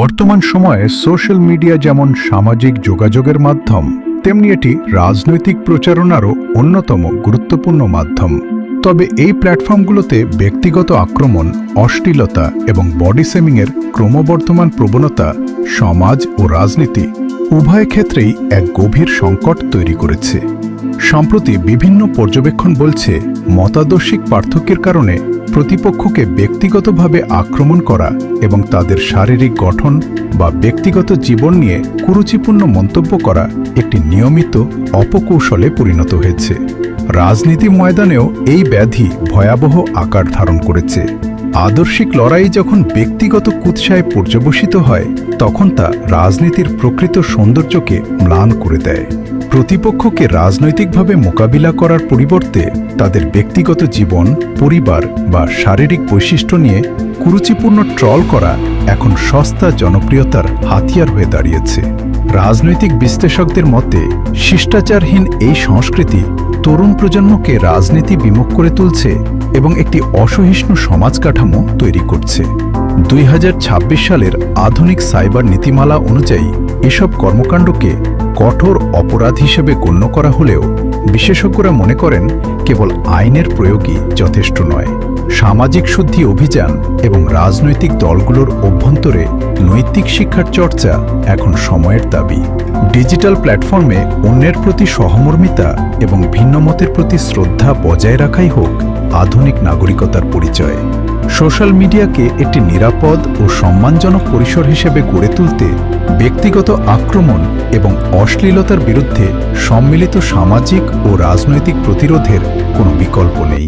বর্তমান সময়ে social media যেমন সামাজিক যোগাযোগের মাধ্যম, তেমনি এটি রাজনৈতিক প্রচারণারও অন্যতম গুরুত্বপূর্ণ মাধ্যম। তবে এই প্ল্যাটফর্মগুলোতে ব্যক্তিগত আক্রমণ, অশ্লীলতা এবং বডি শেমিংয়ের ক্রমবর্ধমান প্রবণতা সমাজ ও রাজনীতি উভয় ক্ষেত্রেই এক গভীর সংকট তৈরি করেছে। সম্প্রতি বিভিন্ন পর্যবেক্ষণ বলছে, মতাদর্শিক পার্থক্যের কারণে প্রতিপক্ষকে ব্যক্তিগতভাবে আক্রমণ করা এবং তাদের শারীরিক গঠন বা ব্যক্তিগত জীবন নিয়ে কুরুচিপূর্ণ মন্তব্য করা একটি নিয়মিত অপকৌশলে পরিণত হয়েছে। রাজনীতি ময়দানেও এই ব্যাধি ভয়াবহ আকার ধারণ করেছে। আদর্শিক লড়াই যখন ব্যক্তিগত কুৎসায় পর্যবসিত হয়, তখন তা রাজনীতির প্রকৃত সৌন্দর্যকে ম্লান করে দেয়। প্রতিপক্ষকে রাজনৈতিকভাবে মোকাবিলা করার পরিবর্তে তাদের ব্যক্তিগত জীবন, পরিবার বা শারীরিক বৈশিষ্ট্য নিয়ে কুরুচিপূর্ণ ট্রল করা এখন সস্তা জনপ্রিয়তার হাতিয়ার হয়ে দাঁড়িয়েছে। রাজনৈতিক বিশ্লেষকদের মতে, শিষ্টাচারহীন এই সংস্কৃতি তরুণ প্রজন্মকে রাজনীতি বিমুখ করে তুলছে এবং একটি অসহিষ্ণু সমাজ কাঠামো তৈরি করছে। 2026 সালের আধুনিক সাইবার নীতিমালা অনুযায়ী এসব কর্মকাণ্ডকে কঠোর অপরাধ হিসেবে গণ্য করা হলেও বিশেষজ্ঞরা মনে করেন কেবল আইনের প্রয়োগই যথেষ্ট নয়। সামাজিক শুদ্ধি অভিযান এবং রাজনৈতিক দলগুলোর অভ্যন্তরে নৈতিক শিক্ষার চর্চা এখন সময়ের দাবি। ডিজিটাল প্ল্যাটফর্মে অন্যের প্রতি সহমর্মিতা এবং ভিন্নমতের প্রতি শ্রদ্ধা বজায় রাখাই হোক আধুনিক নাগরিকতার পরিচয়। সোশ্যাল মিডিয়াকে একটি নিরাপদ ও সম্মানজনক পরিসর হিসেবে গড়ে তুলতে ব্যক্তিগত আক্রমণ এবং অশ্লীলতার বিরুদ্ধে সম্মিলিত সামাজিক ও রাজনৈতিক প্রতিরোধের কোনো বিকল্প নেই।